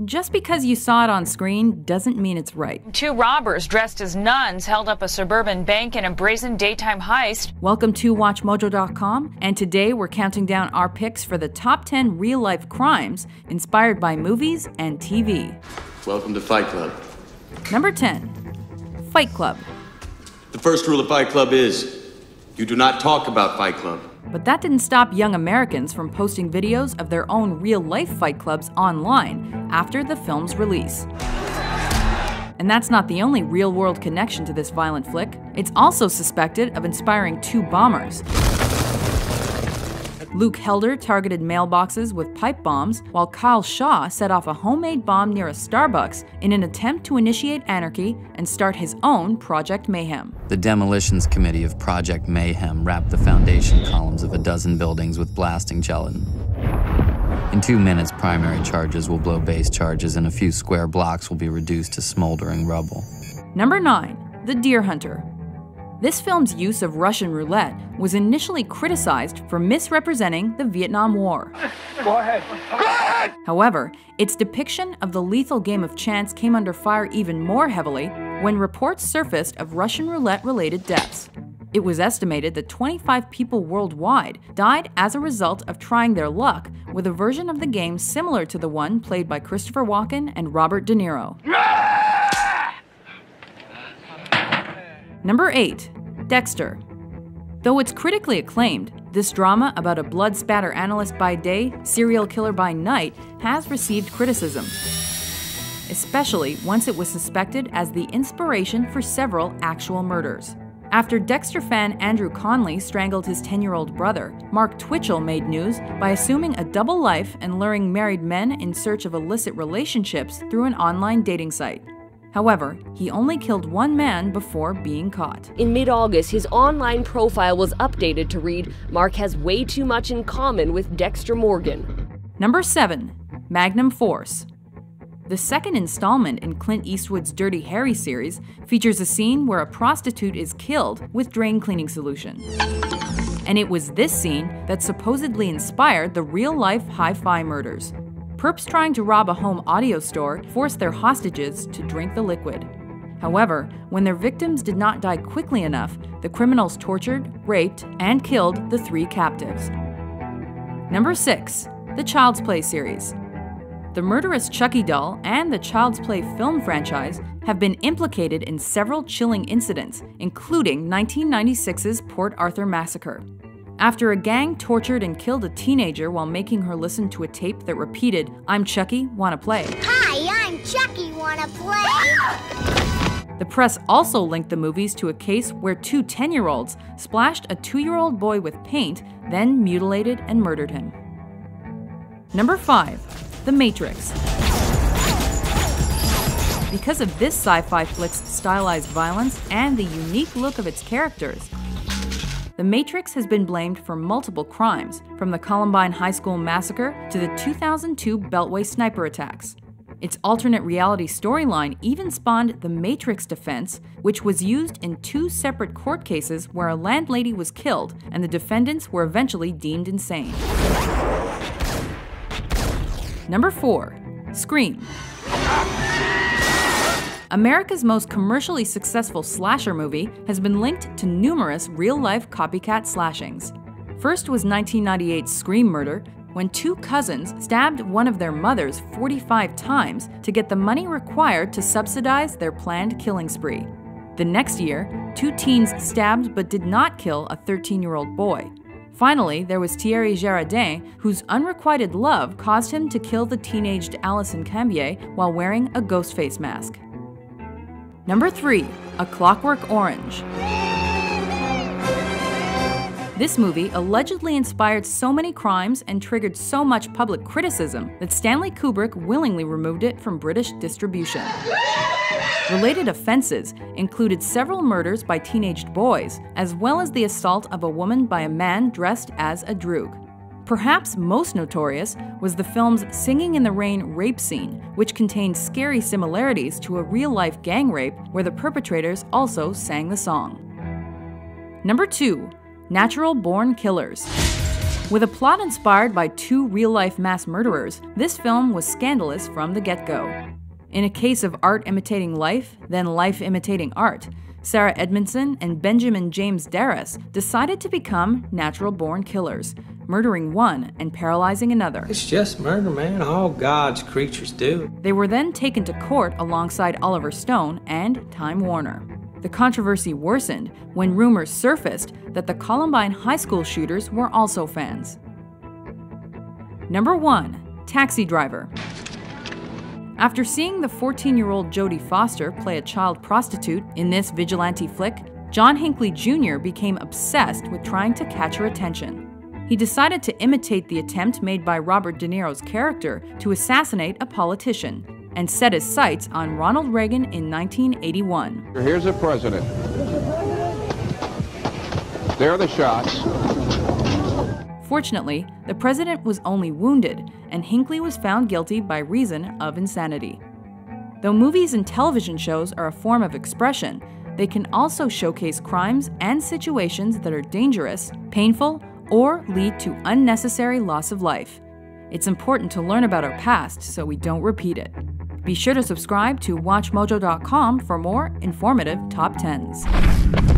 just because you saw it on screen doesn't mean it's right. Two robbers dressed as nuns held up a suburban bank in a brazen daytime heist. Welcome to WatchMojo.com, and today we're counting down our picks for the top 10 real-life crimes inspired by movies and TV. Welcome to Fight Club. Number 10. Fight Club. The first rule of Fight Club is, you do not talk about Fight Club. But that didn't stop young Americans from posting videos of their own real-life fight clubs online after the film's release. And that's not the only real-world connection to this violent flick. It's also suspected of inspiring two bombers. Luke Helder targeted mailboxes with pipe bombs, while Kyle Shaw set off a homemade bomb near a Starbucks in an attempt to initiate anarchy and start his own Project Mayhem. The Demolitions Committee of Project Mayhem wrapped the foundation columns of a dozen buildings with blasting gelatin. In 2 minutes, primary charges will blow base charges and a few square blocks will be reduced to smoldering rubble. Number 9. The Deer Hunter. This film's use of Russian roulette was initially criticized for misrepresenting the Vietnam War. Go ahead. Go ahead! However, its depiction of the lethal game of chance came under fire even more heavily when reports surfaced of Russian roulette-related deaths. It was estimated that 25 people worldwide died as a result of trying their luck with a version of the game similar to the one played by Christopher Walken and Robert De Niro. Number 8. Dexter. Though it's critically acclaimed, this drama about a blood spatter analyst by day, serial killer by night has received criticism, especially once it was suspected as the inspiration for several actual murders. After Dexter fan Andrew Conley strangled his 10-year-old brother, Mark Twitchell made news by assuming a double life and luring married men in search of illicit relationships through an online dating site. However, he only killed one man before being caught. In mid-August, his online profile was updated to read, "Mark has way too much in common with Dexter Morgan." Number 7. Magnum Force. The second installment in Clint Eastwood's Dirty Harry series features a scene where a prostitute is killed with drain cleaning solution. And it was this scene that supposedly inspired the real-life hi-fi murders. Perps trying to rob a home audio store forced their hostages to drink the liquid. However, when their victims did not die quickly enough, the criminals tortured, raped, and killed the 3 captives. Number 6. The Child's Play series. The murderous Chucky doll and the Child's Play film franchise have been implicated in several chilling incidents, including 1996's Port Arthur massacre. After a gang tortured and killed a teenager while making her listen to a tape that repeated, "I'm Chucky, wanna play?" Hi, I'm Chucky, wanna play? The press also linked the movies to a case where 2 10-year-olds splashed a 2-year-old boy with paint, then mutilated and murdered him. Number 5. The Matrix. Because of this sci-fi flick's stylized violence and the unique look of its characters, The Matrix has been blamed for multiple crimes, from the Columbine High School massacre to the 2002 Beltway sniper attacks. Its alternate reality storyline even spawned the Matrix defense, which was used in 2 separate court cases where a landlady was killed and the defendants were eventually deemed insane. Number 4. Scream. America's most commercially successful slasher movie has been linked to numerous real-life copycat slashings. First was 1998's Scream Murder, when 2 cousins stabbed one of their mothers 45 times to get the money required to subsidize their planned killing spree. The next year, 2 teens stabbed but did not kill a 13-year-old boy. Finally, there was Thierry Girardin, whose unrequited love caused him to kill the teenaged Alison Cambier while wearing a ghost face mask. Number 3. A Clockwork Orange. This movie allegedly inspired so many crimes and triggered so much public criticism that Stanley Kubrick willingly removed it from British distribution. Related offenses included several murders by teenaged boys, as well as the assault of a woman by a man dressed as a droog. Perhaps most notorious was the film's Singing in the Rain rape scene, which contained scary similarities to a real-life gang rape where the perpetrators also sang the song. Number 2. Natural Born Killers. With a plot inspired by two real-life mass murderers, this film was scandalous from the get-go. In a case of art imitating life, then life imitating art, Sarah Edmondson and Benjamin James Darras decided to become natural-born killers, murdering one and paralyzing another. It's just murder, man. All God's creatures do. They were then taken to court alongside Oliver Stone and Time Warner. The controversy worsened when rumors surfaced that the Columbine high school shooters were also fans. Number 1. Taxi Driver. After seeing the 14-year-old Jodie Foster play a child prostitute in this vigilante flick, John Hinckley Jr. became obsessed with trying to catch her attention. He decided to imitate the attempt made by Robert De Niro's character to assassinate a politician, and set his sights on Ronald Reagan in 1981. Here's the president. There are the shots. Fortunately, the president was only wounded, and Hinckley was found guilty by reason of insanity. Though movies and television shows are a form of expression, they can also showcase crimes and situations that are dangerous, painful, or lead to unnecessary loss of life. It's important to learn about our past so we don't repeat it. Be sure to subscribe to WatchMojo.com for more informative top 10s.